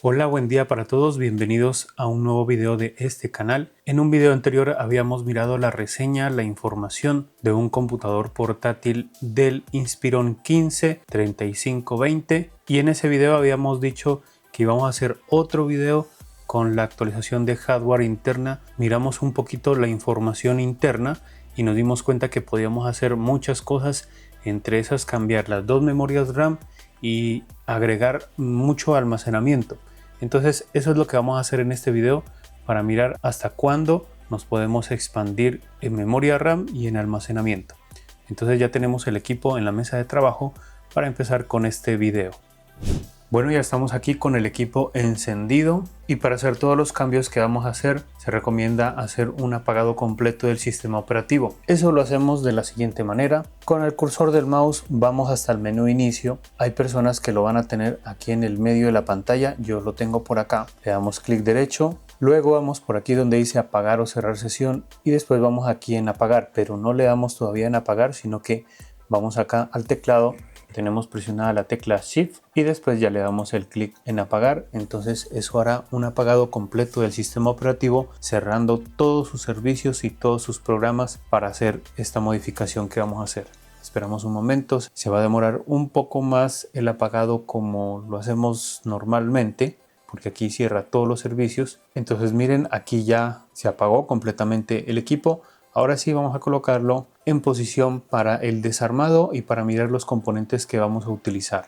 Hola, buen día para todos, bienvenidos a un nuevo video de este canal. En un video anterior habíamos mirado la reseña, la información de un computador portátil del Inspiron 15 3520 y en ese video habíamos dicho que íbamos a hacer otro video con la actualización de hardware interna. Miramos un poquito la información interna y nos dimos cuenta que podíamos hacer muchas cosas, entre esas cambiar las dos memorias RAM y agregar mucho almacenamiento. Entonces eso es lo que vamos a hacer en este video para mirar hasta cuándo nos podemos expandir en memoria RAM y en almacenamiento. Entonces ya tenemos el equipo en la mesa de trabajo para empezar con este video. Bueno, ya estamos aquí con el equipo encendido y para hacer todos los cambios que vamos a hacer se recomienda hacer un apagado completo del sistema operativo. Eso lo hacemos de la siguiente manera. Con el cursor del mouse vamos hasta el menú inicio. Hay personas que lo van a tener aquí en el medio de la pantalla, yo lo tengo por acá. Le damos clic derecho, luego vamos por aquí donde dice apagar o cerrar sesión y después vamos aquí en apagar, pero no le damos todavía en apagar, sino que vamos acá al teclado. Tenemos presionada la tecla Shift y después ya le damos el clic en apagar. Entonces eso hará un apagado completo del sistema operativo, cerrando todos sus servicios y todos sus programas para hacer esta modificación que vamos a hacer. Esperamos un momento, se va a demorar un poco más el apagado como lo hacemos normalmente, porque aquí cierra todos los servicios. Entonces miren, aquí ya se apagó completamente el equipo. Ahora sí vamos a colocarlo en posición para el desarmado y para mirar los componentes que vamos a utilizar.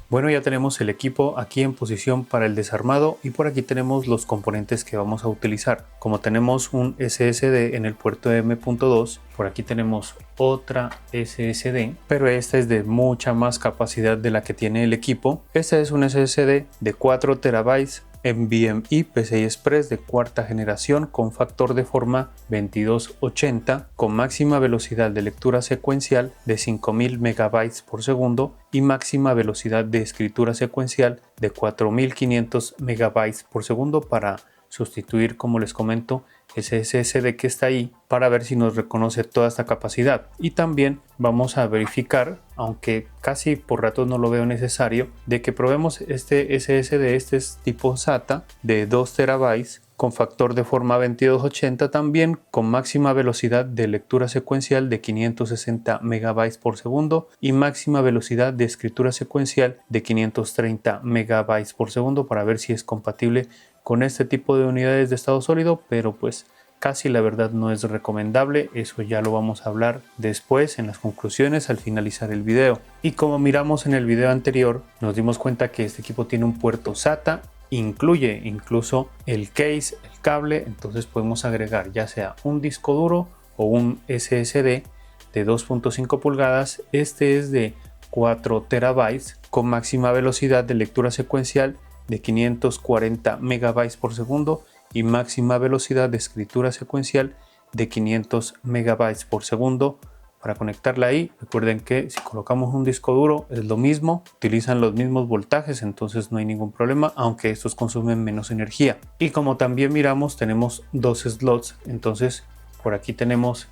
Bueno, ya tenemos el equipo aquí en posición para el desarmado y por aquí tenemos los componentes que vamos a utilizar. Como tenemos un SSD en el puerto M.2, por aquí tenemos otra SSD, pero esta es de mucha más capacidad de la que tiene el equipo. Este es un SSD de 4 TB NVMe PCI Express de cuarta generación con factor de forma 2280 con máxima velocidad de lectura secuencial de 5000 MB por segundo y máxima velocidad de escritura secuencial de 4500 MB por segundo para sustituir, como les comento, ese SSD que está ahí, para ver si nos reconoce toda esta capacidad. Y también vamos a verificar, aunque casi por ratos no lo veo necesario, de que probemos este SSD. Este es tipo SATA de 2 TB con factor de forma 2280, también con máxima velocidad de lectura secuencial de 560 MB por segundo y máxima velocidad de escritura secuencial de 530 MB por segundo, para ver si es compatible con este tipo de unidades de estado sólido, pero pues casi la verdad no es recomendable. Eso ya lo vamos a hablar después en las conclusiones al finalizar el video. Y como miramos en el video anterior, nos dimos cuenta que este equipo tiene un puerto SATA, incluye incluso el case, el cable, entonces podemos agregar ya sea un disco duro o un SSD de 2.5 pulgadas. Este es de 4 TB con máxima velocidad de lectura secuencial de 540 MB por segundo y máxima velocidad de escritura secuencial de 500 MB por segundo. Para conectarla ahí, recuerden que si colocamos un disco duro es lo mismo, utilizan los mismos voltajes, entonces no hay ningún problema, aunque estos consumen menos energía. Y como también miramos, tenemos dos slots, entonces por aquí tenemos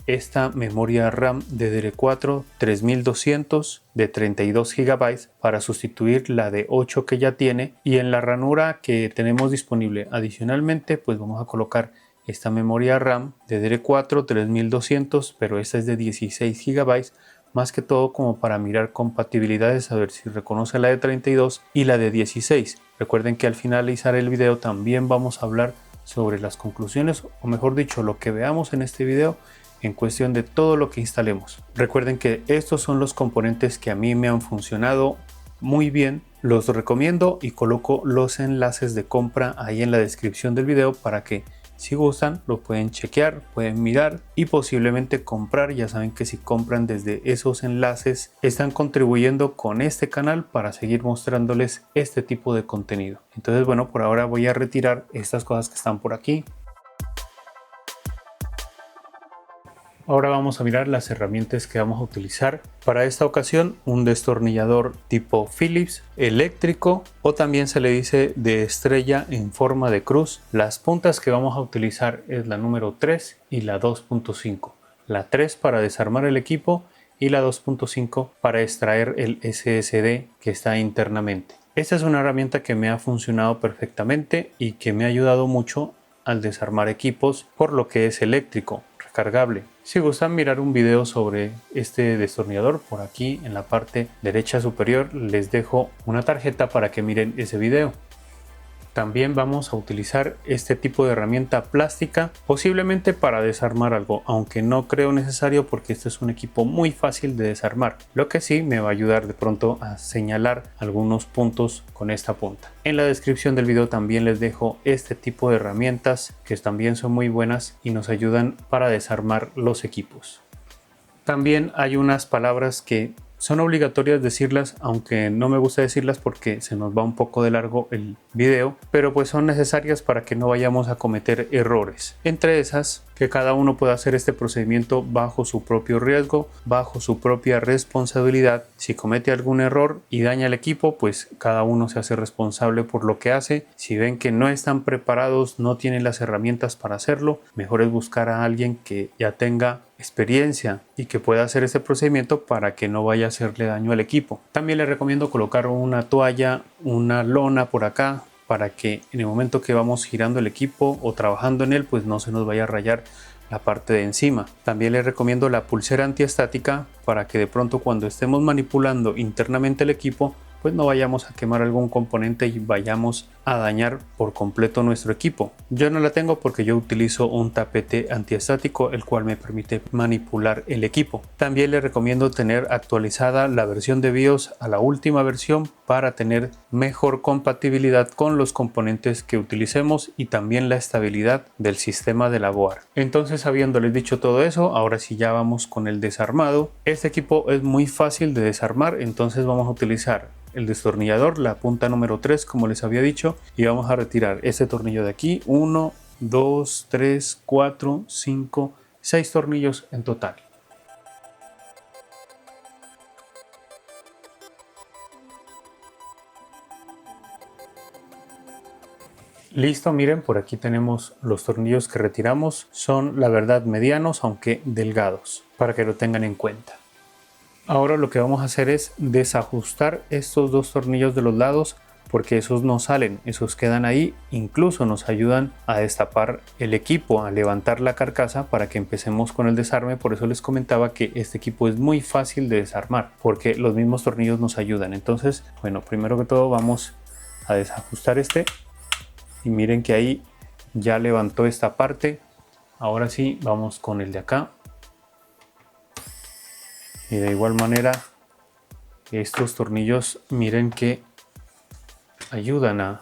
esta memoria RAM DDR4 3200 de 32 GB para sustituir la de 8 que ya tiene, y en la ranura que tenemos disponible adicionalmente pues vamos a colocar esta memoria RAM DDR4 3200, pero esta es de 16 GB, más que todo como para mirar compatibilidades, a ver si reconoce la de 32 y la de 16. Recuerden que al finalizar el video también vamos a hablar sobre las conclusiones, o mejor dicho, lo que veamos en este video en cuestión de todo lo que instalemos. Recuerden que estos son los componentes que a mí me han funcionado muy bien. Los recomiendo y coloco los enlaces de compra ahí en la descripción del video para que si gustan lo pueden chequear, pueden mirar y posiblemente comprar. Ya saben que si compran desde esos enlaces están contribuyendo con este canal para seguir mostrándoles este tipo de contenido. Entonces bueno, por ahora voy a retirar estas cosas que están por aquí. Ahora vamos a mirar las herramientas que vamos a utilizar. Para esta ocasión, un destornillador tipo Phillips eléctrico, o también se le dice de estrella en forma de cruz. Las puntas que vamos a utilizar es la número 3 y la 2.5. La 3 para desarmar el equipo y la 2.5 para extraer el SSD que está internamente. Esta es una herramienta que me ha funcionado perfectamente y que me ha ayudado mucho al desarmar equipos por lo que es eléctrico, recargable. Si gustan mirar un video sobre este destornillador, por aquí en la parte derecha superior les dejo una tarjeta para que miren ese video. También vamos a utilizar este tipo de herramienta plástica, posiblemente para desarmar algo, aunque no creo necesario porque este es un equipo muy fácil de desarmar. Lo que sí me va a ayudar de pronto a señalar algunos puntos con esta punta. En la descripción del video también les dejo este tipo de herramientas que también son muy buenas y nos ayudan para desarmar los equipos. También hay unas palabras que son obligatorias decirlas, aunque no me gusta decirlas porque se nos va un poco de largo el video, pero pues son necesarias para que no vayamos a cometer errores. Entre esas, que cada uno pueda hacer este procedimiento bajo su propio riesgo, bajo su propia responsabilidad. Si comete algún error y daña el equipo, pues cada uno se hace responsable por lo que hace. Si ven que no están preparados, no tienen las herramientas para hacerlo, mejor es buscar a alguien que ya tenga experiencia y que pueda hacer este procedimiento para que no vaya a hacerle daño al equipo. También les recomiendo colocar una toalla, una lona por acá, para que en el momento que vamos girando el equipo o trabajando en él, pues no se nos vaya a rayar la parte de encima. También les recomiendo la pulsera antiestática para que de pronto cuando estemos manipulando internamente el equipo, pues no vayamos a quemar algún componente y vayamos a dañar por completo nuestro equipo. Yo no la tengo porque yo utilizo un tapete antiestático, el cual me permite manipular el equipo. También les recomiendo tener actualizada la versión de BIOS a la última versión para tener mejor compatibilidad con los componentes que utilicemos y también la estabilidad del sistema de la board. Entonces, habiéndoles dicho todo eso, ahora sí ya vamos con el desarmado. Este equipo es muy fácil de desarmar, entonces vamos a utilizar el destornillador, la punta número 3 como les había dicho, y vamos a retirar este tornillo de aquí. 1, 2, 3, 4, 5, 6 tornillos en total. Listo, miren, por aquí tenemos los tornillos que retiramos. Son la verdad medianos, aunque delgados, para que lo tengan en cuenta. Ahora lo que vamos a hacer es desajustar estos dos tornillos de los lados porque esos no salen, esos quedan ahí, incluso nos ayudan a destapar el equipo, a levantar la carcasa para que empecemos con el desarme. Por eso les comentaba que este equipo es muy fácil de desarmar porque los mismos tornillos nos ayudan. Entonces, bueno, primero que todo vamos a desajustar este y miren que ahí ya levantó esta parte. Ahora sí, vamos con el de acá. Y de igual manera estos tornillos miren que ayudan a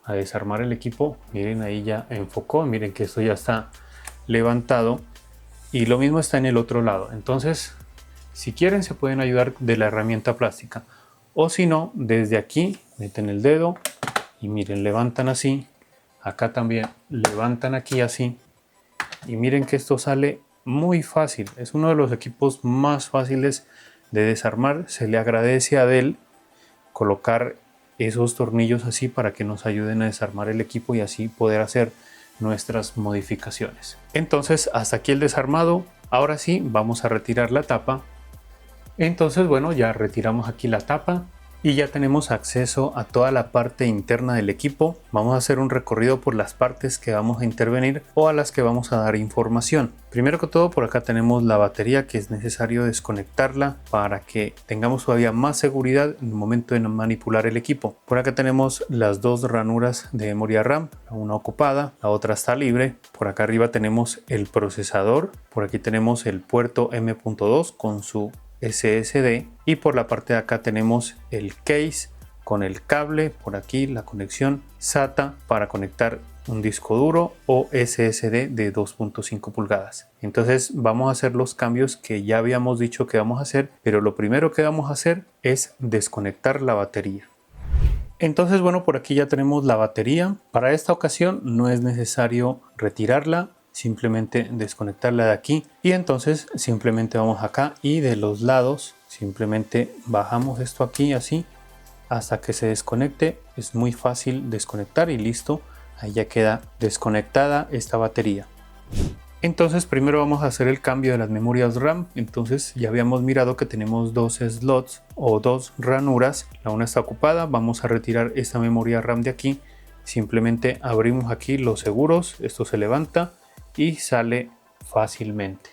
desarmar el equipo. Miren, ahí ya enfocó, miren que esto ya está levantado y lo mismo está en el otro lado. Entonces, si quieren se pueden ayudar de la herramienta plástica, o si no, desde aquí meten el dedo y miren, levantan así. Acá también levantan aquí así y miren que esto sale muy fácil. Es uno de los equipos más fáciles de desarmar. Se le agradece a Dell colocar esos tornillos así para que nos ayuden a desarmar el equipo y así poder hacer nuestras modificaciones. Entonces, hasta aquí el desarmado. Ahora sí, vamos a retirar la tapa. Entonces, bueno, ya retiramos aquí la tapa y ya tenemos acceso a toda la parte interna del equipo. Vamos a hacer un recorrido por las partes que vamos a intervenir o a las que vamos a dar información. Primero que todo, por acá tenemos la batería, que es necesario desconectarla para que tengamos todavía más seguridad en el momento de manipular el equipo. Por acá tenemos las dos ranuras de memoria RAM, una ocupada, la otra está libre. Por acá arriba tenemos el procesador, por aquí tenemos el puerto M.2 con su SSD y por la parte de acá tenemos el case con el cable, por aquí la conexión SATA para conectar un disco duro o SSD de 2.5 pulgadas. Entonces vamos a hacer los cambios que ya habíamos dicho que vamos a hacer, pero lo primero que vamos a hacer es desconectar la batería. Entonces, bueno, por aquí ya tenemos la batería. Para esta ocasión no es necesario retirarla, simplemente desconectarla de aquí y entonces simplemente vamos acá y de los lados simplemente bajamos esto aquí así hasta que se desconecte. Es muy fácil desconectar y listo, ahí ya queda desconectada esta batería. Entonces primero vamos a hacer el cambio de las memorias RAM. Entonces ya habíamos mirado que tenemos dos slots o dos ranuras. La una está ocupada, vamos a retirar esta memoria RAM de aquí. Simplemente abrimos aquí los seguros, esto se levanta y sale fácilmente.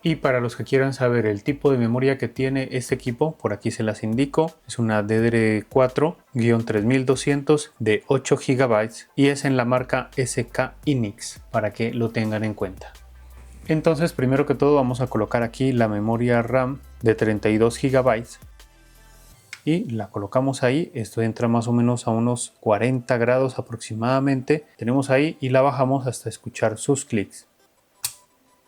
Y para los que quieran saber el tipo de memoria que tiene este equipo, por aquí se las indico. Es una DDR4-3200 de 8 GB y es en la marca SK Hynix, para que lo tengan en cuenta. Entonces primero que todo vamos a colocar aquí la memoria RAM de 32 GB y la colocamos ahí. Esto entra más o menos a unos 40 grados aproximadamente. Tenemos ahí y la bajamos hasta escuchar sus clics.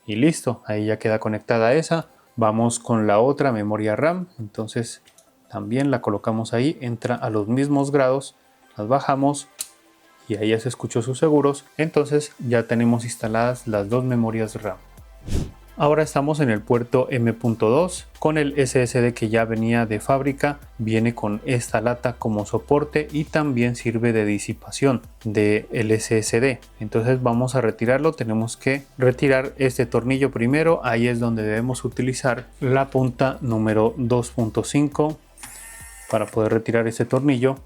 Y listo, ahí ya queda conectada esa. Vamos con la otra memoria RAM, entonces también la colocamos ahí, entra a los mismos grados, las bajamos y ahí ya se escuchó sus seguros. Entonces ya tenemos instaladas las dos memorias RAM. Ahora estamos en el puerto M.2 con el SSD que ya venía de fábrica. Viene con esta lata como soporte y también sirve de disipación del SSD. Entonces vamos a retirarlo. Tenemos que retirar este tornillo primero. Ahí es donde debemos utilizar la punta número 2.5 para poder retirar este tornillo.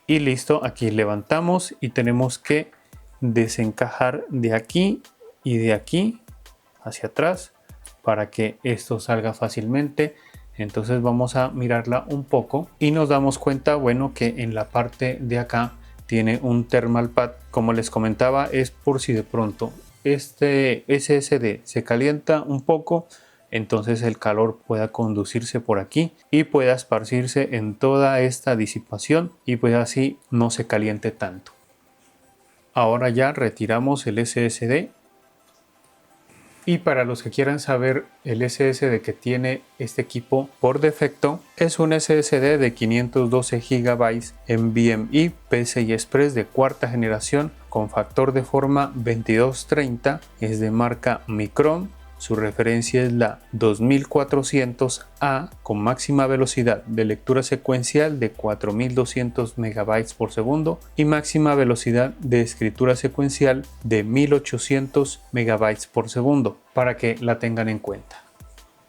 Y listo, aquí levantamos y tenemos que desencajar de aquí y de aquí hacia atrás para que esto salga fácilmente. Entonces vamos a mirarla un poco y nos damos cuenta, bueno, que en la parte de acá tiene un thermal pad. Como les comentaba, es por si de pronto este SSD se calienta un poco, entonces el calor pueda conducirse por aquí y pueda esparcirse en toda esta disipación y pues así no se caliente tanto. Ahora ya retiramos el SSD. Y para los que quieran saber, el SSD que tiene este equipo por defecto es un SSD de 512 GB NVMe PCI Express de cuarta generación con factor de forma 2230, es de marca Micron. Su referencia es la 2400A con máxima velocidad de lectura secuencial de 4200 MB por segundo y máxima velocidad de escritura secuencial de 1800 MB por segundo, para que la tengan en cuenta.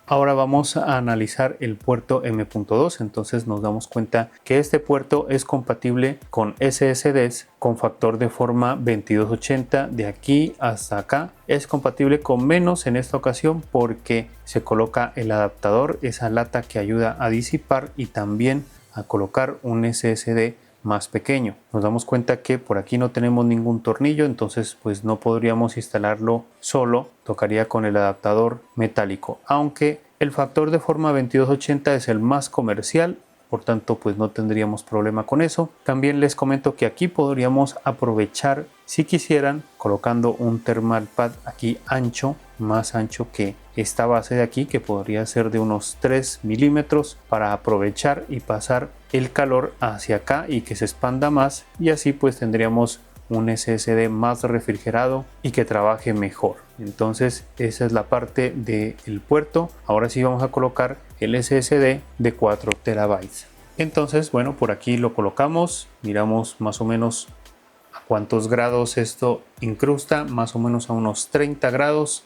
Ahora vamos a analizar el puerto M.2, entonces nos damos cuenta que este puerto es compatible con SSDs con factor de forma 2280 de aquí hasta acá. Es compatible con menos en esta ocasión porque se coloca el adaptador, esa lata que ayuda a disipar y también a colocar un SSD más pequeño. Nos damos cuenta que por aquí no tenemos ningún tornillo, entonces pues no podríamos instalarlo solo, tocaría con el adaptador metálico, aunque el factor de forma 2280 es el más comercial, por tanto pues no tendríamos problema con eso. También les comento que aquí podríamos aprovechar, si quisieran, colocando un thermal pad aquí ancho, más ancho que esta base de aquí, que podría ser de unos 3 milímetros, para aprovechar y pasar el calor hacia acá y que se expanda más, y así pues tendríamos un SSD más refrigerado y que trabaje mejor. Entonces esa es la parte del puerto. Ahora sí vamos a colocar el SSD de 4 terabytes. Entonces bueno, por aquí lo colocamos, miramos más o menos a cuántos grados esto incrusta, más o menos a unos 30 grados.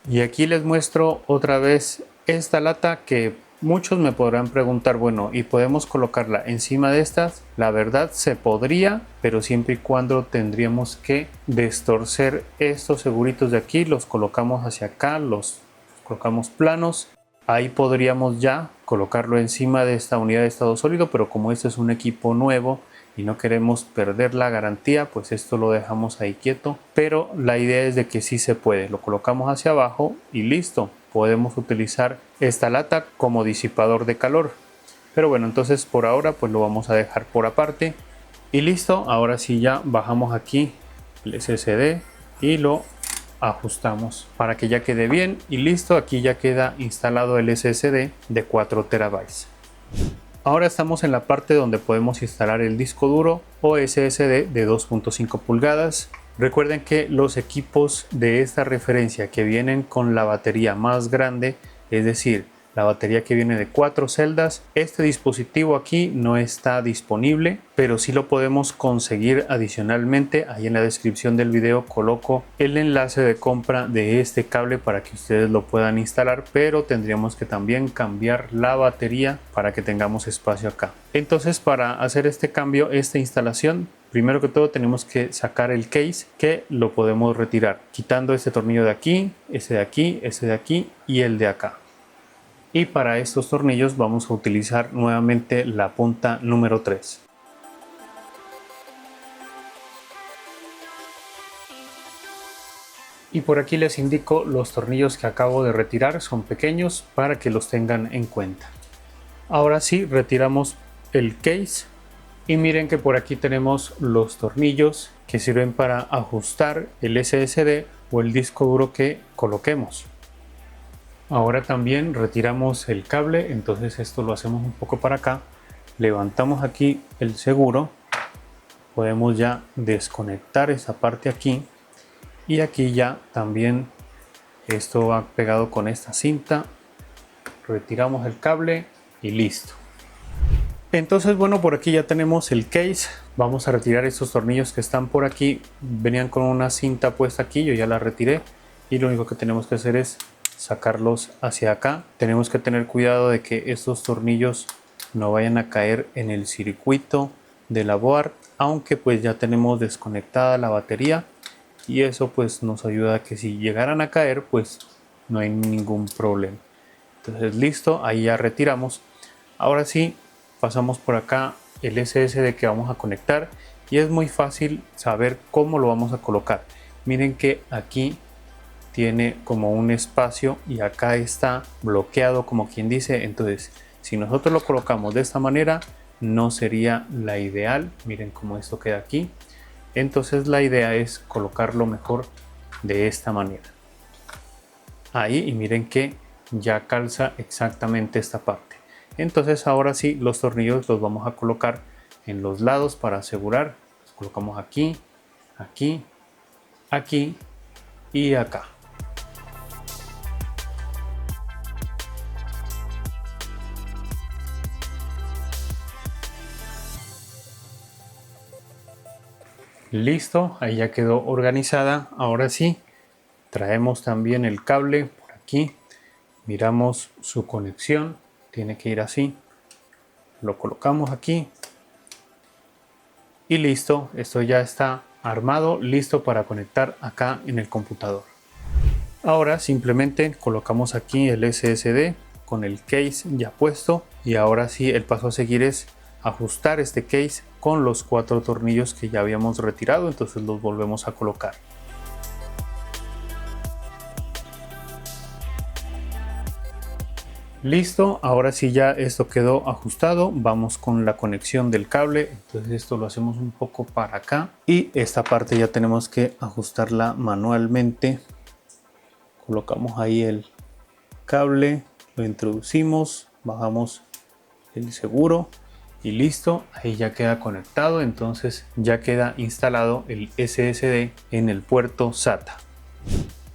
Y aquí les muestro otra vez esta lata que muchos me podrán preguntar, bueno, ¿y podemos colocarla encima de estas? La verdad se podría, pero siempre y cuando tendríamos que destorcer estos seguritos de aquí, los colocamos hacia acá, los colocamos planos. Ahí podríamos ya colocarlo encima de esta unidad de estado sólido, pero como este es un equipo nuevo y no queremos perder la garantía, pues esto lo dejamos ahí quieto. Pero la idea es de que sí se puede, lo colocamos hacia abajo y listo. Podemos utilizar esta lata como disipador de calor. Pero bueno, entonces por ahora pues lo vamos a dejar por aparte. Y listo, ahora sí ya bajamos aquí el SSD y lo ajustamos para que ya quede bien. Y listo, aquí ya queda instalado el SSD de 4 terabytes. Ahora estamos en la parte donde podemos instalar el disco duro o SSD de 2.5 pulgadas. Recuerden que los equipos de esta referencia que vienen con la batería más grande, es decir, la batería que viene de 4 celdas. Este dispositivo aquí no está disponible, pero sí lo podemos conseguir adicionalmente. Ahí en la descripción del video coloco el enlace de compra de este cable para que ustedes lo puedan instalar, pero tendríamos que también cambiar la batería para que tengamos espacio acá. Entonces, para hacer este cambio, esta instalación, primero que todo tenemos que sacar el case, que lo podemos retirar quitando este tornillo de aquí, ese de aquí, ese de aquí y el de acá. Y para estos tornillos vamos a utilizar nuevamente la punta número 3. Y por aquí les indico los tornillos que acabo de retirar, son pequeños para que los tengan en cuenta. Ahora sí, retiramos el case y miren que por aquí tenemos los tornillos que sirven para ajustar el SSD o el disco duro que coloquemos. Ahora también retiramos el cable, entonces esto lo hacemos un poco para acá, levantamos aquí el seguro, podemos ya desconectar esa parte aquí y aquí ya también esto va pegado con esta cinta, retiramos el cable y listo. Entonces bueno, por aquí ya tenemos el case, vamos a retirar estos tornillos que están por aquí, venían con una cinta puesta aquí, yo ya la retiré y lo único que tenemos que hacer es sacarlos hacia acá. Tenemos que tener cuidado de que estos tornillos no vayan a caer en el circuito de la board, aunque pues ya tenemos desconectada la batería y eso pues nos ayuda a que si llegaran a caer pues no hay ningún problema. Entonces listo, ahí ya retiramos. Ahora sí pasamos por acá el SSD que vamos a conectar y es muy fácil saber cómo lo vamos a colocar. Miren que aquí tiene como un espacio y acá está bloqueado como quien dice. Entonces si nosotros lo colocamos de esta manera no sería la ideal. Miren cómo esto queda aquí. Entonces la idea es colocarlo mejor de esta manera ahí y miren que ya calza exactamente esta parte. Entonces ahora sí los tornillos los vamos a colocar en los lados para asegurar. Los colocamos aquí, aquí, aquí y acá. Listo, ahí ya quedó organizada. Ahora sí, traemos también el cable por aquí, miramos su conexión, tiene que ir así, lo colocamos aquí y listo, esto ya está armado, listo para conectar acá en el computador. Ahora simplemente colocamos aquí el SSD con el case ya puesto y ahora sí el paso a seguir es ajustar este case con los 4 tornillos que ya habíamos retirado, entonces los volvemos a colocar. Listo, ahora sí ya esto quedó ajustado, vamos con la conexión del cable, entonces esto lo hacemos un poco para acá y esta parte ya tenemos que ajustarla manualmente. Colocamos ahí el cable, lo introducimos, bajamos el seguro y listo, ahí ya queda conectado, entonces ya queda instalado el SSD en el puerto SATA.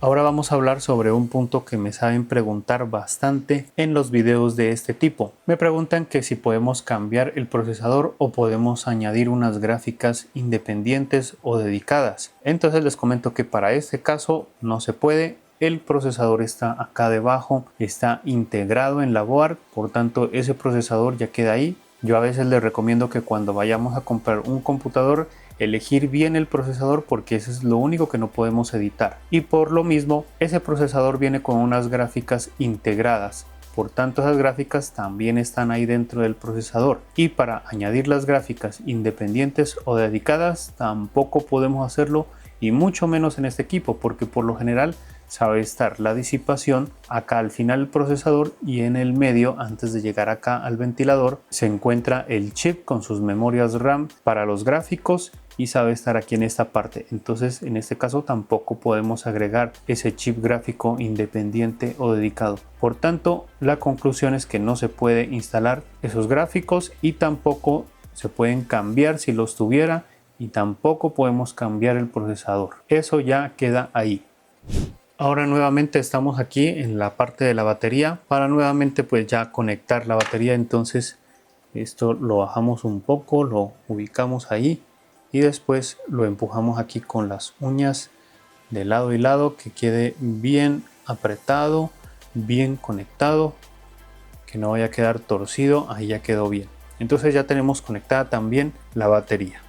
Ahora vamos a hablar sobre un punto que me saben preguntar bastante en los videos de este tipo. Me preguntan que si podemos cambiar el procesador o podemos añadir unas gráficas independientes o dedicadas. Entonces les comento que para este caso no se puede. El procesador está acá debajo, está integrado en la board, por tanto ese procesador ya queda ahí. Yo a veces les recomiendo que cuando vayamos a comprar un computador elegir bien el procesador porque eso es lo único que no podemos editar y por lo mismo ese procesador viene con unas gráficas integradas, por tanto esas gráficas también están ahí dentro del procesador y para añadir las gráficas independientes o dedicadas tampoco podemos hacerlo y mucho menos en este equipo porque por lo general sabe estar la disipación acá al final del procesador y en el medio antes de llegar acá al ventilador se encuentra el chip con sus memorias RAM para los gráficos y sabe estar aquí en esta parte. Entonces en este caso tampoco podemos agregar ese chip gráfico independiente o dedicado. Por tanto la conclusión es que no se puede instalar esos gráficos y tampoco se pueden cambiar si los tuviera y tampoco podemos cambiar el procesador. Eso ya queda ahí. Ahora nuevamente estamos aquí en la parte de la batería para nuevamente pues ya conectar la batería. Entonces esto lo bajamos un poco, lo ubicamos ahí y después lo empujamos aquí con las uñas de lado y lado, que quede bien apretado, bien conectado, que no vaya a quedar torcido. Ahí ya quedó bien. Entonces ya tenemos conectada también la batería.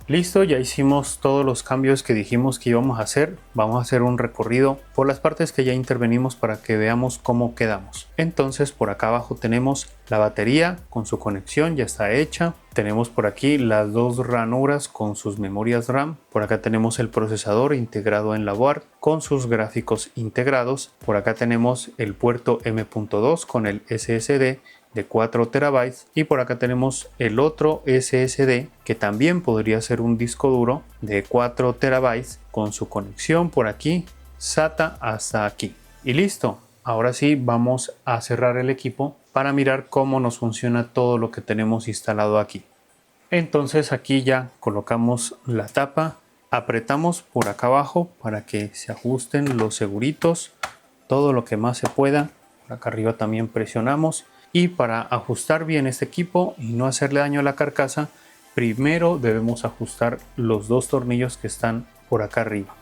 Listo, ya hicimos todos los cambios que dijimos que íbamos a hacer. Vamos a hacer un recorrido por las partes que ya intervenimos para que veamos cómo quedamos. Entonces por acá abajo tenemos la batería con su conexión, ya está hecha. Tenemos por aquí las dos ranuras con sus memorias RAM. Por acá tenemos el procesador integrado en la board con sus gráficos integrados. Por acá tenemos el puerto M.2 con el SSD de 4 terabytes y por acá tenemos el otro SSD que también podría ser un disco duro de 4 terabytes con su conexión por aquí SATA hasta aquí. Y listo, ahora sí vamos a cerrar el equipo para mirar cómo nos funciona todo lo que tenemos instalado aquí. Entonces aquí ya colocamos la tapa, apretamos por acá abajo para que se ajusten los seguritos, todo lo que más se pueda. Por acá arriba también presionamos. Y para ajustar bien este equipo y no hacerle daño a la carcasa, primero debemos ajustar los dos tornillos que están por acá arriba.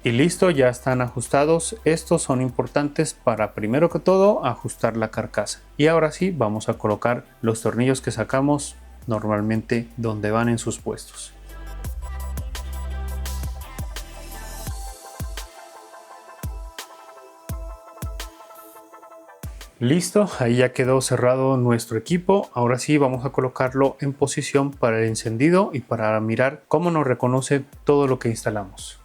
Y listo, ya están ajustados. Estos son importantes para, primero que todo, ajustar la carcasa. Y ahora sí, vamos a colocar los tornillos que sacamos normalmente donde van en sus puestos. Listo, ahí ya quedó cerrado nuestro equipo. Ahora sí vamos a colocarlo en posición para el encendido y para mirar cómo nos reconoce todo lo que instalamos.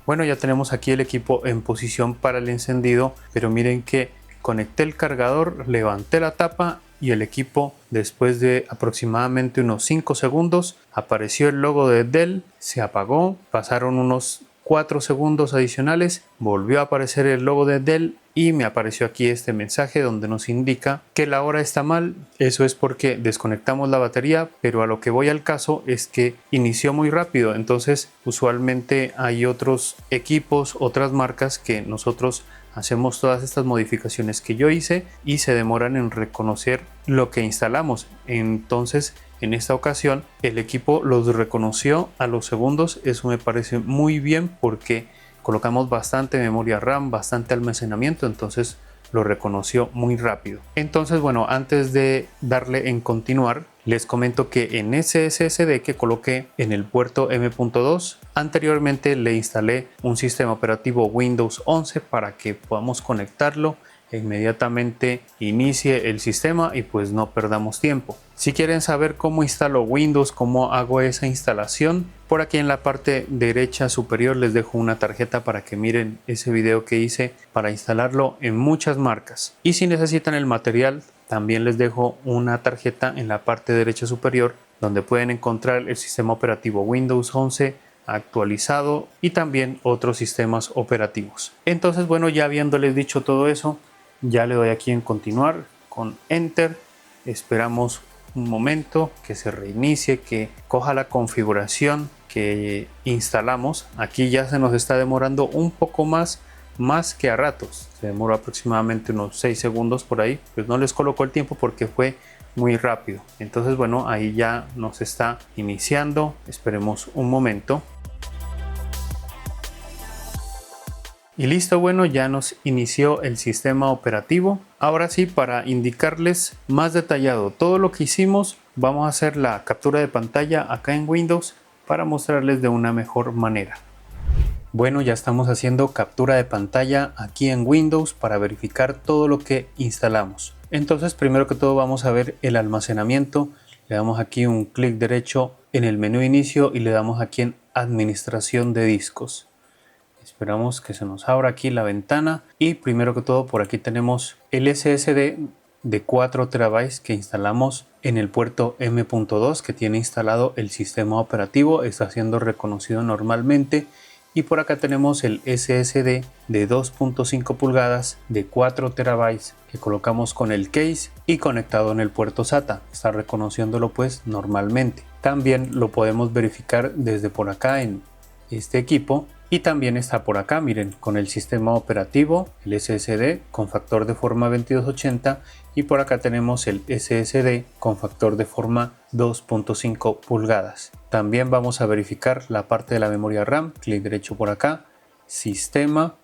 Bueno, ya tenemos aquí el equipo en posición para el encendido, pero miren que conecté el cargador, levanté la tapa y el equipo, después de aproximadamente unos 5 segundos, apareció el logo de Dell, se apagó, pasaron unos 4 segundos adicionales, volvió a aparecer el logo de Dell y me apareció aquí este mensaje donde nos indica que la hora está mal. Eso es porque desconectamos la batería, pero a lo que voy al caso es que inició muy rápido. Entonces usualmente hay otros equipos, otras marcas que nosotros hacemos todas estas modificaciones que yo hice y se demoran en reconocer lo que instalamos. Entonces en esta ocasión el equipo los reconoció a los segundos. Eso me parece muy bien porque colocamos bastante memoria RAM, bastante almacenamiento, entonces lo reconoció muy rápido. Entonces bueno, antes de darle en continuar, les comento que en ese SSD que coloqué en el puerto M.2, anteriormente le instalé un sistema operativo Windows 11 para que podamos conectarlo e inmediatamente inicie el sistema y pues no perdamos tiempo. Si quieren saber cómo instalo Windows, cómo hago esa instalación, por aquí en la parte derecha superior les dejo una tarjeta para que miren ese video que hice para instalarlo en muchas marcas. Y si necesitan el material, también les dejo una tarjeta en la parte derecha superior donde pueden encontrar el sistema operativo Windows 11 actualizado y también otros sistemas operativos. Entonces bueno, ya habiéndoles dicho todo eso, ya le doy aquí en continuar con Enter. Esperamos un momento que se reinicie, que coja la configuración que instalamos. Aquí ya se nos está demorando un poco más que a ratos. Se demoró aproximadamente unos 6 segundos por ahí. Pues no les coloco el tiempo porque fue muy rápido. Entonces bueno, ahí ya nos está iniciando. Esperemos un momento. Y listo, bueno, ya nos inició el sistema operativo. Ahora sí, para indicarles más detallado todo lo que hicimos, vamos a hacer la captura de pantalla acá en Windows para mostrarles de una mejor manera. Bueno, ya estamos haciendo captura de pantalla aquí en Windows para verificar todo lo que instalamos. Entonces, primero que todo vamos a ver el almacenamiento. Le damos aquí un clic derecho en el menú inicio y le damos aquí en administración de discos. Esperamos que se nos abra aquí la ventana y primero que todo por aquí tenemos el SSD de 4 terabytes que instalamos en el puerto M.2 que tiene instalado el sistema operativo. Está siendo reconocido normalmente Y por acá tenemos el SSD de 2.5 pulgadas de 4 terabytes que colocamos con el case y conectado en el puerto SATA. Está reconociéndolo pues normalmente. También lo podemos verificar desde por acá en este equipo. Y también está por acá, miren, con el sistema operativo, el SSD con factor de forma 2280, y por acá tenemos el SSD con factor de forma 2.5 pulgadas. También vamos a verificar la parte de la memoria RAM, clic derecho por acá, sistema,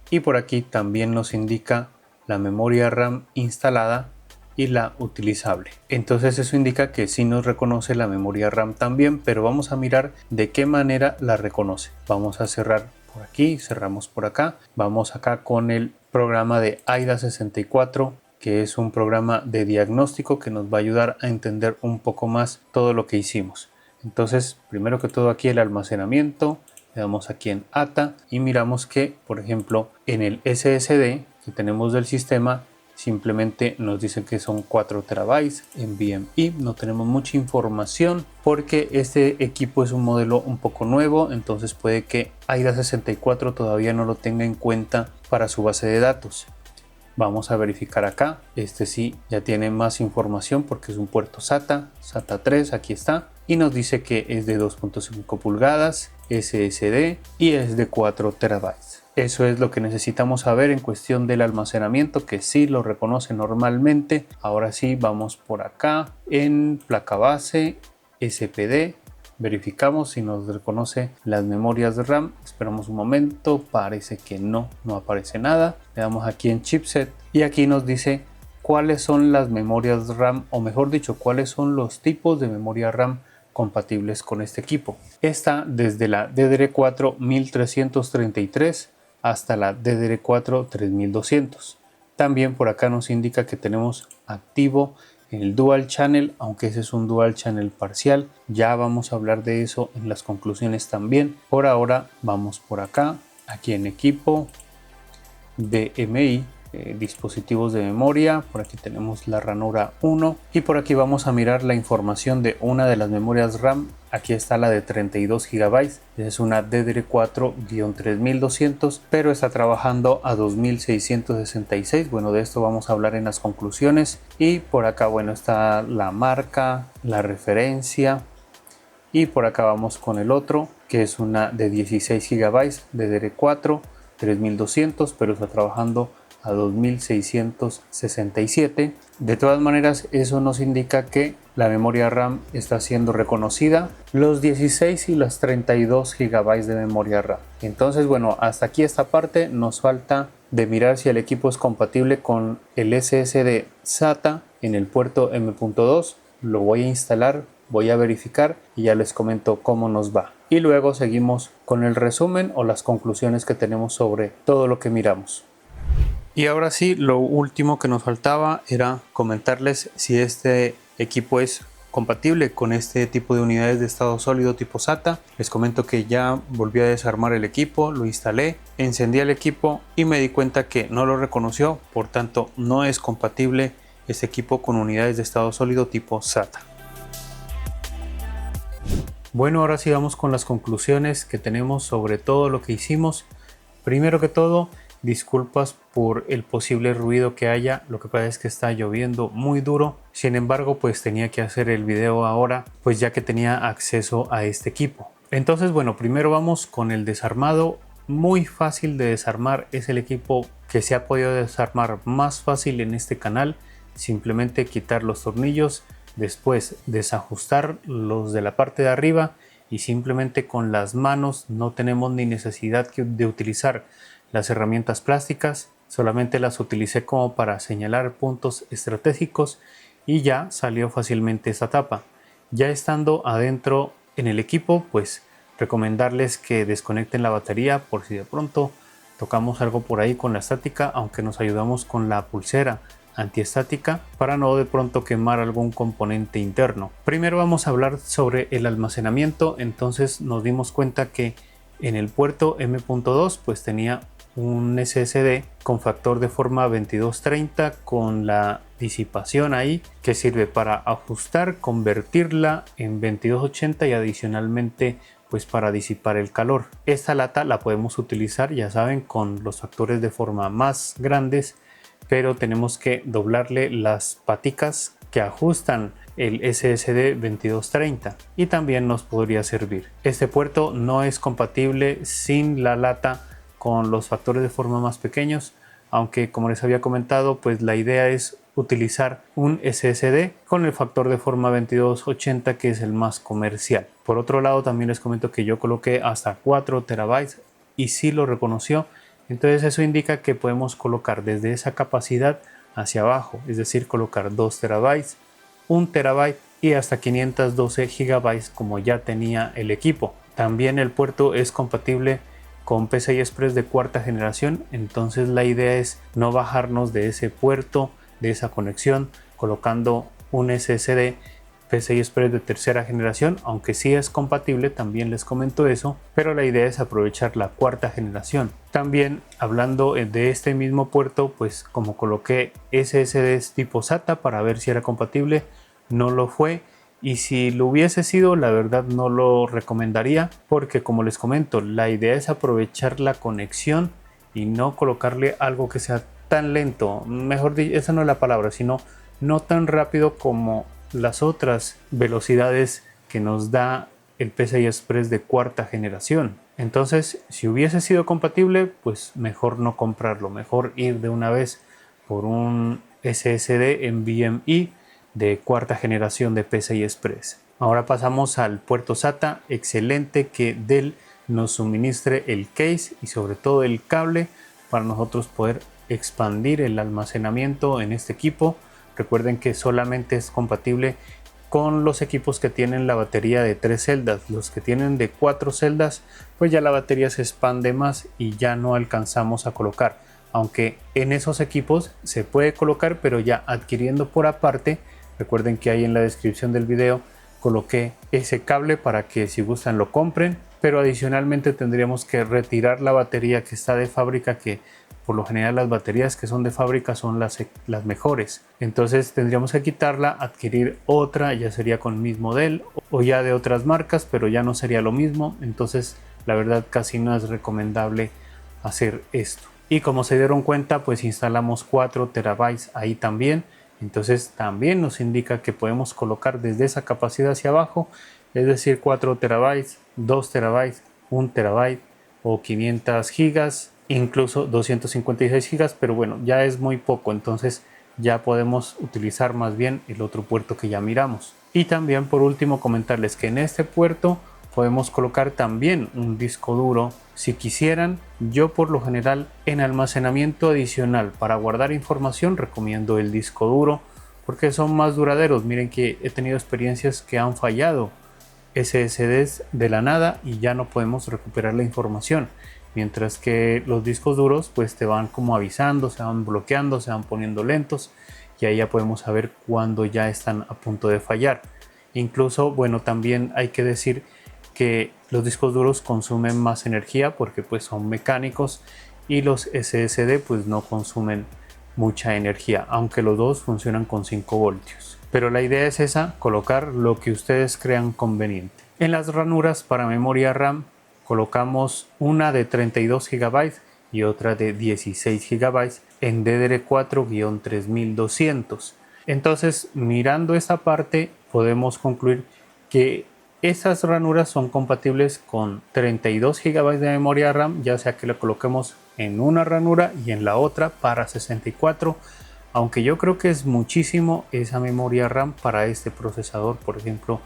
y por aquí también nos indica la memoria RAM instalada y la utilizable. Entonces eso indica que sí nos reconoce la memoria RAM también, pero vamos a mirar de qué manera la reconoce. Vamos a cerrar por aquí, cerramos por acá, vamos acá con el programa de AIDA 64, que es un programa de diagnóstico que nos va a ayudar a entender un poco más todo lo que hicimos. Entonces, primero que todo aquí el almacenamiento, le damos aquí en ATA y miramos que, por ejemplo, en el SSD que tenemos del sistema, simplemente nos dicen que son 4 terabytes en NVMe. No tenemos mucha información porque este equipo es un modelo un poco nuevo, entonces puede que AIDA 64 todavía no lo tenga en cuenta para su base de datos. Vamos a verificar acá, este sí ya tiene más información porque es un puerto SATA 3, aquí está, y nos dice que es de 2.5 pulgadas, SSD y es de 4 terabytes. Eso es lo que necesitamos saber en cuestión del almacenamiento, que sí lo reconoce normalmente. Ahora sí, vamos por acá en placa base, SPD. Verificamos si nos reconoce las memorias de RAM. Esperamos un momento, parece que no aparece nada. Le damos aquí en chipset y aquí nos dice cuáles son las memorias RAM, o mejor dicho, cuáles son los tipos de memoria RAM compatibles con este equipo. Está desde la DDR4 1333 hasta la DDR4 3200. También por acá nos indica que tenemos activo el Dual Channel, aunque ese es un Dual Channel parcial. Ya vamos a hablar de eso en las conclusiones también. Por ahora vamos por acá, aquí en equipo, DMI, dispositivos de memoria. Por aquí tenemos la ranura 1 y por aquí vamos a mirar la información de una de las memorias RAM. Aquí está la de 32 GB, es una DDR4-3200, pero está trabajando a 2666. Bueno, de esto vamos a hablar en las conclusiones. Y por acá, bueno, está la marca, la referencia. Y por acá vamos con el otro, que es una de 16 GB, DDR4 3200, pero está trabajando a 2667. De todas maneras, eso nos indica que la memoria RAM está siendo reconocida, los 16 y las 32 GB de memoria RAM. Entonces, bueno, hasta aquí esta parte. Nos falta de mirar si el equipo es compatible con el SSD SATA en el puerto M.2. Lo voy a instalar, voy a verificar y ya les comento cómo nos va. Y luego seguimos con el resumen o las conclusiones que tenemos sobre todo lo que miramos. Y ahora sí, lo último que nos faltaba era comentarles si este equipo es compatible con este tipo de unidades de estado sólido tipo SATA. Les comento que ya volví a desarmar el equipo, lo instalé, encendí el equipo y me di cuenta que no lo reconoció, por tanto no es compatible este equipo con unidades de estado sólido tipo SATA. Bueno, ahora sí vamos con las conclusiones que tenemos sobre todo lo que hicimos. Primero que todo, disculpas por el posible ruido que haya, lo que pasa es que está lloviendo muy duro. Sin embargo, pues tenía que hacer el video ahora, pues ya que tenía acceso a este equipo. Entonces, bueno, primero vamos con el desarmado. Muy fácil de desarmar, es el equipo que se ha podido desarmar más fácil en este canal. Simplemente quitar los tornillos, después desajustar los de la parte de arriba y simplemente con las manos, no tenemos ni necesidad de utilizar las herramientas plásticas, solamente las utilicé como para señalar puntos estratégicos y ya salió fácilmente esta tapa. Ya estando adentro en el equipo, pues recomendarles que desconecten la batería por si de pronto tocamos algo por ahí con la estática, aunque nos ayudamos con la pulsera antiestática para no de pronto quemar algún componente interno. Primero vamos a hablar sobre el almacenamiento. Entonces nos dimos cuenta que en el puerto M.2 pues tenía un SSD con factor de forma 2230 con la disipación ahí que sirve para ajustar, convertirla en 2280 y adicionalmente pues para disipar el calor. Esta lata la podemos utilizar, ya saben, con los factores de forma más grandes, pero tenemos que doblarle las paticas que ajustan el SSD 2230 y también nos podría servir. Este puerto no es compatible sin la lata con los factores de forma más pequeños, aunque como les había comentado, pues la idea es utilizar un SSD con el factor de forma 2280, que es el más comercial. Por otro lado, también les comento que yo coloqué hasta 4 terabytes y sí lo reconoció. Entonces eso indica que podemos colocar desde esa capacidad hacia abajo, es decir, colocar 2 terabytes, 1 terabyte y hasta 512 gigabytes como ya tenía el equipo. También el puerto es compatible con PCI Express de cuarta generación, entonces la idea es no bajarnos de ese puerto, de esa conexión, colocando un SSD PCI Express de tercera generación, aunque sí es compatible, también les comento eso, pero la idea es aprovechar la cuarta generación. También hablando de este mismo puerto, pues como coloqué SSDs tipo SATA para ver si era compatible, no lo fue. Y si lo hubiese sido, la verdad no lo recomendaría, porque como les comento, la idea es aprovechar la conexión y no colocarle algo que sea tan lento. Mejor dicho, esa no es la palabra, sino no tan rápido como las otras velocidades que nos da el PCI Express de cuarta generación. Entonces, si hubiese sido compatible, pues mejor no comprarlo, mejor ir de una vez por un SSD NVMe de cuarta generación de PCI Express. Ahora pasamos al puerto SATA. Excelente que Dell nos suministre el case y sobre todo el cable para nosotros poder expandir el almacenamiento en este equipo. Recuerden que solamente es compatible con los equipos que tienen la batería de 3 celdas. Los que tienen de 4 celdas, pues ya la batería se expande más y ya no alcanzamos a colocar. Aunque en esos equipos se puede colocar, pero ya adquiriendo por aparte. Recuerden que ahí en la descripción del video coloqué ese cable para que si gustan lo compren, pero adicionalmente tendríamos que retirar la batería que está de fábrica, que por lo general las baterías que son de fábrica son las mejores. Entonces tendríamos que quitarla, adquirir otra, ya sería con el mismo modelo o ya de otras marcas, pero ya no sería lo mismo. Entonces la verdad casi no es recomendable hacer esto. Y como se dieron cuenta, pues instalamos 4 terabytes ahí también. Entonces también nos indica que podemos colocar desde esa capacidad hacia abajo, es decir, 4 terabytes, 2 terabytes, 1 terabyte o 500 gigas, incluso 256 gigas, pero bueno, ya es muy poco, entonces ya podemos utilizar más bien el otro puerto que ya miramos. Y también por último comentarles que en este puerto podemos colocar también un disco duro si quisieran. Yo por lo general en almacenamiento adicional para guardar información recomiendo el disco duro porque son más duraderos. Miren que he tenido experiencias que han fallado SSDs de la nada y ya no podemos recuperar la información, mientras que los discos duros pues te van como avisando, se van bloqueando, se van poniendo lentos y ahí ya podemos saber cuándo ya están a punto de fallar. Incluso, bueno, también hay que decir que los discos duros consumen más energía porque pues son mecánicos y los SSD pues no consumen mucha energía, aunque los dos funcionan con 5 voltios. Pero la idea es esa, colocar lo que ustedes crean conveniente. En las ranuras para memoria RAM colocamos una de 32 GB y otra de 16 GB en DDR4-3200. Entonces, mirando esta parte, podemos concluir que estas ranuras son compatibles con 32 GB de memoria RAM, ya sea que la coloquemos en una ranura y en la otra para 64, aunque yo creo que es muchísimo esa memoria RAM para este procesador, por ejemplo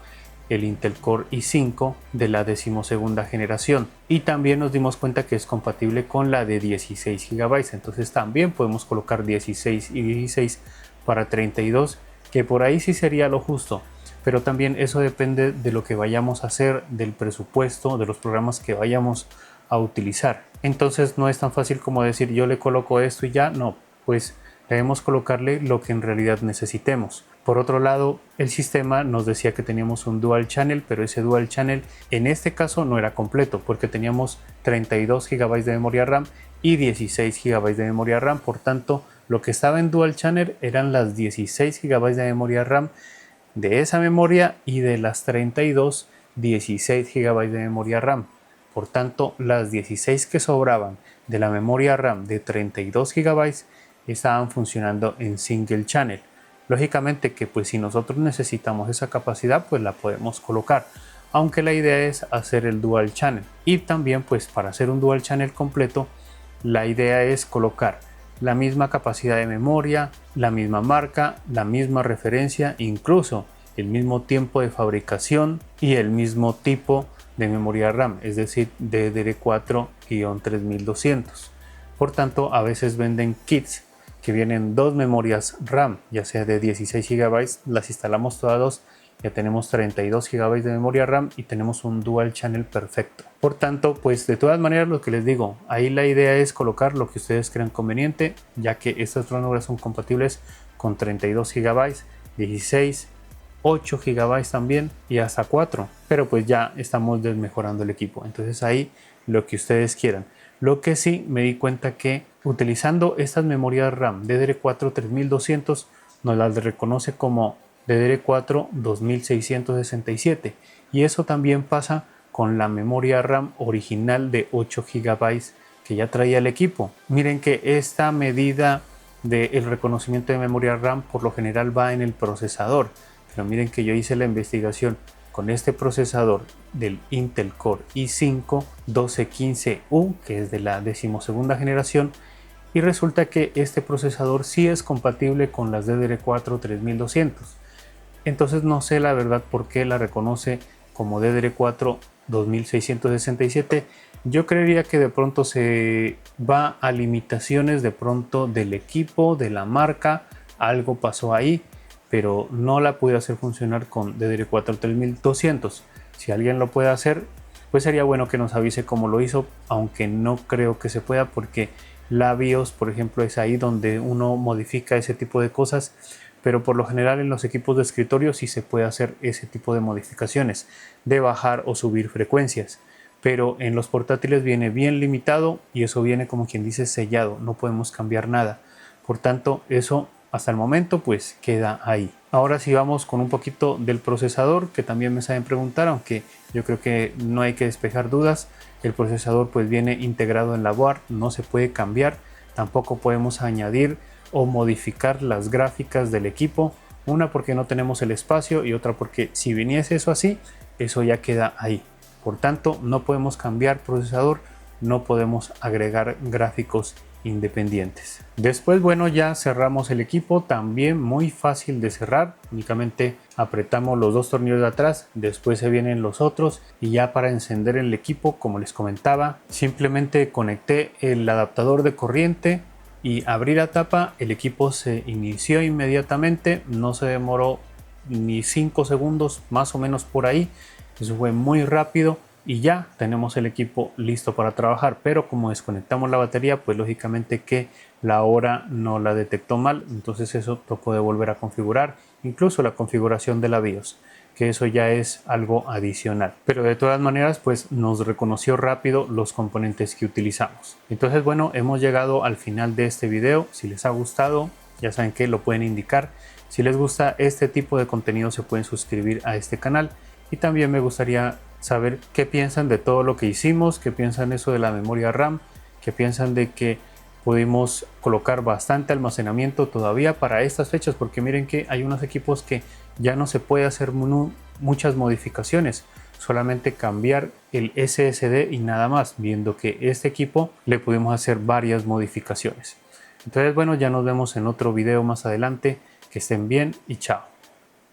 el Intel Core i5 de la 12ª generación. Y también nos dimos cuenta que es compatible con la de 16 GB, entonces también podemos colocar 16 y 16 para 32, que por ahí sí sería lo justo. Pero también eso depende de lo que vayamos a hacer, del presupuesto, de los programas que vayamos a utilizar. Entonces no es tan fácil como decir yo le coloco esto y ya, no, pues debemos colocarle lo que en realidad necesitemos. Por otro lado, el sistema nos decía que teníamos un dual channel, pero ese dual channel en este caso no era completo porque teníamos 32 GB de memoria RAM y 16 GB de memoria RAM. Por tanto, lo que estaba en dual channel eran las 16 GB de memoria RAM de esa memoria y de las 32 16 GB de memoria RAM. Por tanto, las 16 que sobraban de la memoria RAM de 32 GB estaban funcionando en single channel. Lógicamente que pues si nosotros necesitamos esa capacidad, pues la podemos colocar, aunque la idea es hacer el dual channel. Y también pues para hacer un dual channel completo, la idea es colocar la misma capacidad de memoria, la misma marca, la misma referencia, incluso el mismo tiempo de fabricación y el mismo tipo de memoria RAM, es decir, DDR4-3200. Por tanto, a veces venden kits que vienen dos memorias RAM, ya sea de 16 GB, las instalamos todas dos, ya tenemos 32 GB de memoria RAM y tenemos un dual channel perfecto. Por tanto, pues de todas maneras lo que les digo, ahí la idea es colocar lo que ustedes crean conveniente, ya que estas ranuras son compatibles con 32 GB, 16, 8 GB también y hasta 4, pero pues ya estamos desmejorando el equipo, entonces ahí lo que ustedes quieran. Lo que sí me di cuenta que utilizando estas memorias RAM DDR4 3200 nos las reconoce como DDR4 2667 y eso también pasa con la memoria RAM original de 8 GB que ya traía el equipo. Miren que esta medida del reconocimiento de memoria RAM por lo general va en el procesador, pero miren que yo hice la investigación con este procesador del Intel Core i5 1215U, que es de la 12ª generación, y resulta que este procesador sí es compatible con las DDR4 3200. Entonces no sé la verdad por qué la reconoce como DDR4 2667. Yo creería que de pronto se va a limitaciones de pronto del equipo, de la marca, algo pasó ahí, pero no la pude hacer funcionar con DDR4 3200. Si alguien lo puede hacer, pues sería bueno que nos avise cómo lo hizo, aunque no creo que se pueda porque la BIOS, por ejemplo, es ahí donde uno modifica ese tipo de cosas, pero por lo general en los equipos de escritorio sí se puede hacer ese tipo de modificaciones, de bajar o subir frecuencias, pero en los portátiles viene bien limitado y eso viene como quien dice sellado, no podemos cambiar nada. Por tanto, eso hasta el momento pues queda ahí. Ahora sí vamos con un poquito del procesador, que también me saben preguntar, aunque yo creo que no hay que despejar dudas. El procesador pues viene integrado en la board, no se puede cambiar, tampoco podemos añadir o modificar las gráficas del equipo, una porque no tenemos el espacio y otra porque si viniese eso así, eso ya queda ahí. Por tanto, no podemos cambiar procesador, no podemos agregar gráficos independientes. Después, bueno, ya cerramos el equipo, también muy fácil de cerrar, únicamente apretamos los dos tornillos de atrás, después se vienen los otros y ya para encender el equipo, como les comentaba, simplemente conecté el adaptador de corriente y abrí la tapa, el equipo se inició inmediatamente, no se demoró ni 5 segundos, más o menos por ahí, eso fue muy rápido. Y ya tenemos el equipo listo para trabajar, pero como desconectamos la batería, pues lógicamente que la hora no la detectó mal, entonces eso tocó de volver a configurar, incluso la configuración de la BIOS, que eso ya es algo adicional, pero de todas maneras pues nos reconoció rápido los componentes que utilizamos. Entonces bueno, hemos llegado al final de este video. Si les ha gustado, ya saben que lo pueden indicar. Si les gusta este tipo de contenido, se pueden suscribir a este canal, y también me gustaría saber qué piensan de todo lo que hicimos, qué piensan eso de la memoria RAM, qué piensan de que pudimos colocar bastante almacenamiento todavía para estas fechas, porque miren que hay unos equipos que ya no se puede hacer muchas modificaciones, solamente cambiar el SSD y nada más, viendo que este equipo le pudimos hacer varias modificaciones. Entonces bueno, ya nos vemos en otro video más adelante, que estén bien y chao.